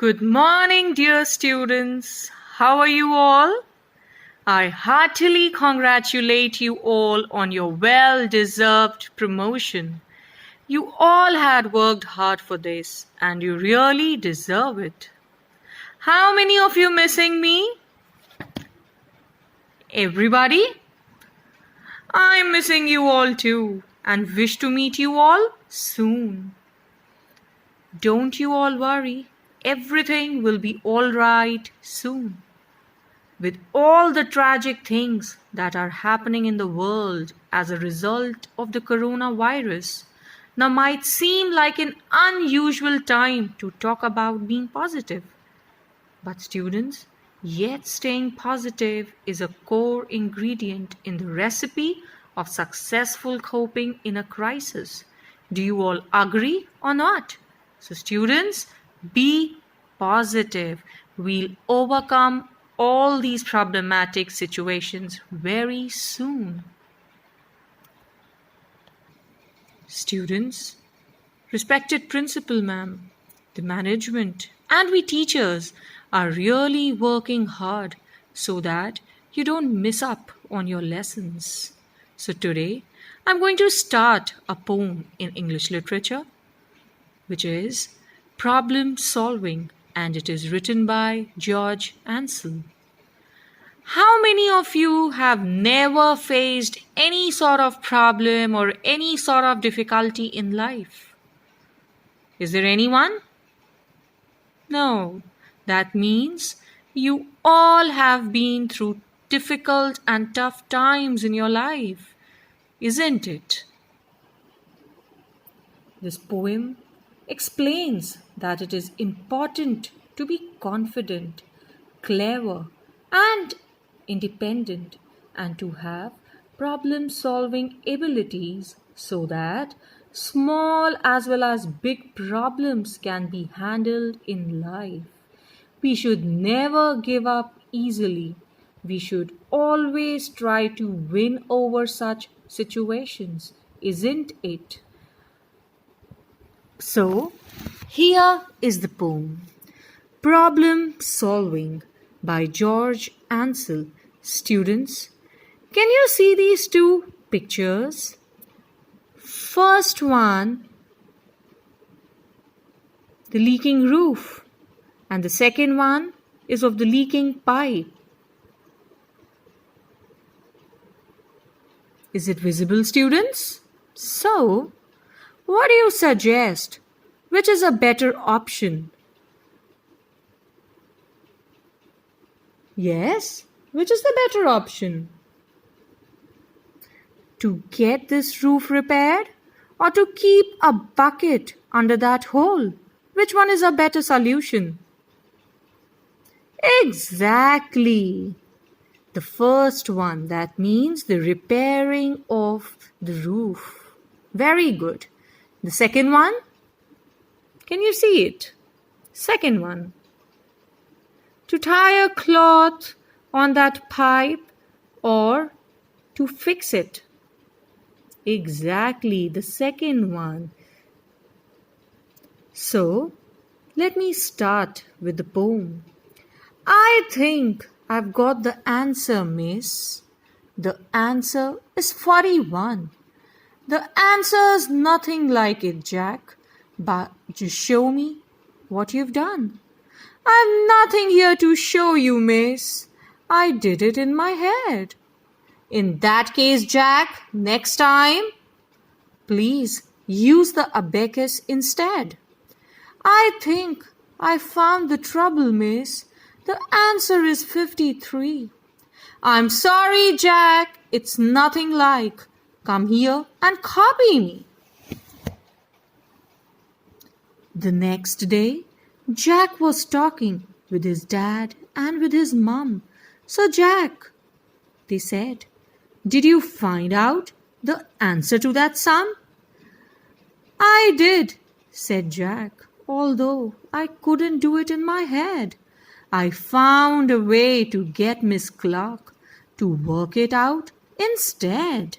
Good morning, dear students. How are you all? I heartily congratulate you all on your well-deserved promotion. You all had worked hard for this and you really deserve it. How many of you missing me? Everybody? I'm missing you all too and wish to meet you all soon. Don't you all worry. Everything will be all right soon. With all the tragic things that are happening in the world as a result of the coronavirus, now might seem like an unusual time to talk about being positive. But students, yet staying positive is a core ingredient in the recipe of successful coping in a crisis. Do you all agree or not? So students, be positive. We'll overcome all these problematic situations very soon. Students, respected principal ma'am, the management and we teachers are really working hard so that you don't miss up on your lessons. So today I'm going to start a poem in English literature which is Problem Solving, and it is written by George Ansel. How many of you have never faced any sort of problem or any sort of difficulty in life? Is there anyone? No. That means you all have been through difficult and tough times in your life, isn't it? This poem explains that it is important to be confident, clever, and independent, and to have problem-solving abilities so that small as well as big problems can be handled in life. We should never give up easily. We should always try to win over such situations, isn't it? So, here is the poem Problem Solving by George Ansel. Students, can you see these two pictures? First one, the leaking roof, and the second one is of the leaking pipe. Is it visible, students? So, what do you suggest? Which is a better option? Yes, which is the better option? To get this roof repaired or to keep a bucket under that hole? Which one is a better solution? Exactly. The first one, that means the repairing of the roof. Very good. The second one, can you see it? Second one, to tie a cloth on that pipe or to fix it. Exactly, the second one. So, let me start with the poem. I think I've got the answer, miss. The answer is 41. The answer is nothing like it, Jack, but just show me what you've done. I've nothing here to show you, miss. I did it in my head. In that case, Jack, next time, please use the abacus instead. I think I found the trouble, miss. The answer is 53. I'm sorry, Jack. It's nothing like. Come here and copy me. The next day, Jack was talking with his dad and with his mum. So, Jack, they said, did you find out the answer to that sum? I did, said Jack, although I couldn't do it in my head. I found a way to get Miss Clark to work it out instead.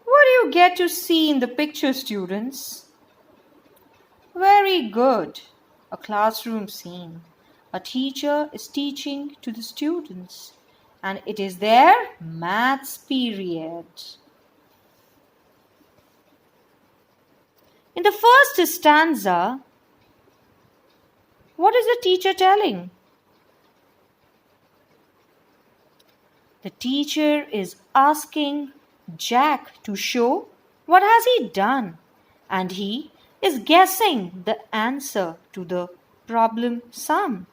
What do you get to see in the picture, students? Very good. A classroom scene. A teacher is teaching to the students, and it is their maths period. In the first stanza, what is the teacher telling? The teacher is asking Jack to show what has he done, and he is guessing the answer to the problem sum.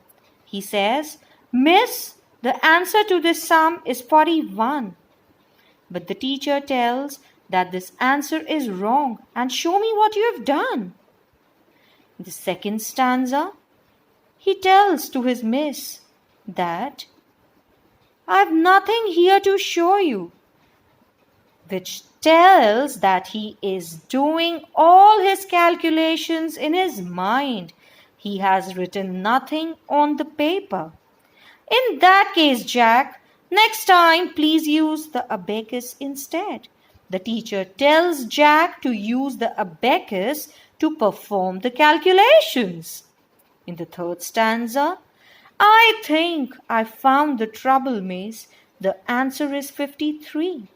He says, "Miss, the answer to this sum is 41." But the teacher tells that this answer is wrong and show me what you have done. In the second stanza, he tells to his miss that I have nothing here to show you, which tells that he is doing all his calculations in his mind. He has written nothing on the paper. In that case, Jack, next time please use the abacus instead. The teacher tells Jack to use the abacus to perform the calculations. In the third stanza, I think I found the trouble, miss. The answer is 53.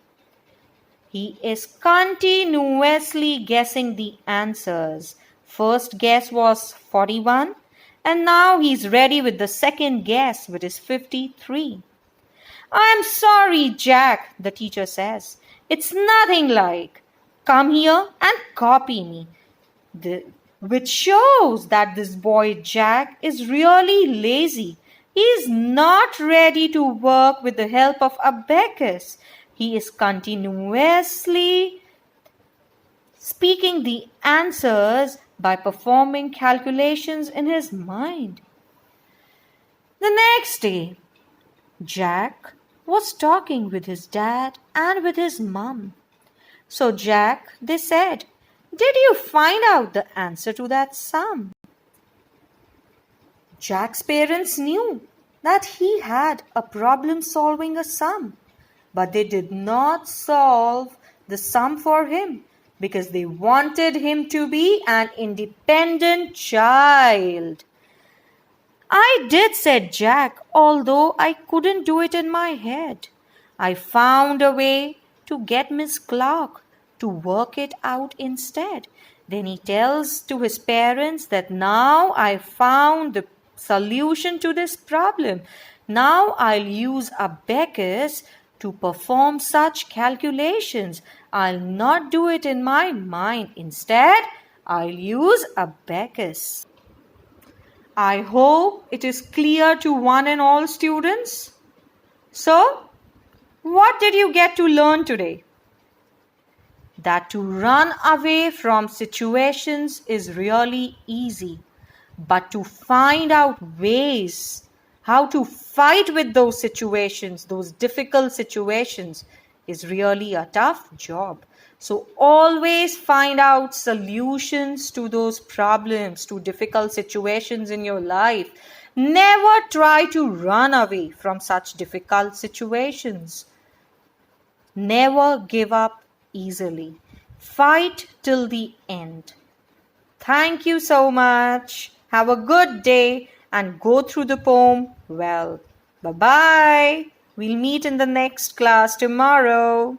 He is continuously guessing the answers. First guess was 41, and now he's ready with the second guess, which is 53. I am sorry, Jack, the teacher says. It's nothing like. Come here and copy me. Which shows that this boy Jack is really lazy. He is not ready to work with the help of abacus. He is continuously speaking the answers by performing calculations in his mind. The next day, Jack was talking with his dad and with his mum. So Jack, they said, did you find out the answer to that sum? Jack's parents knew that he had a problem solving a sum, but they did not solve the sum for him because they wanted him to be an independent child. I did, said Jack, although I couldn't do it in my head. I found a way to get Miss Clark to work it out instead. Then he tells to his parents that now I found the solution to this problem. Now I'll use abacus to perform such calculations. I'll not do it in my mind. Instead, I'll use abacus. I hope it is clear to one and all students. So, what did you get to learn today? That to run away from situations is really easy, but to find out ways how to fight with those situations, those difficult situations, is really a tough job. So always find out solutions to those problems, to difficult situations in your life. Never try to run away from such difficult situations. Never give up easily. Fight till the end. Thank you so much. Have a good day and go through the poem well. Bye-bye. We'll meet in the next class tomorrow.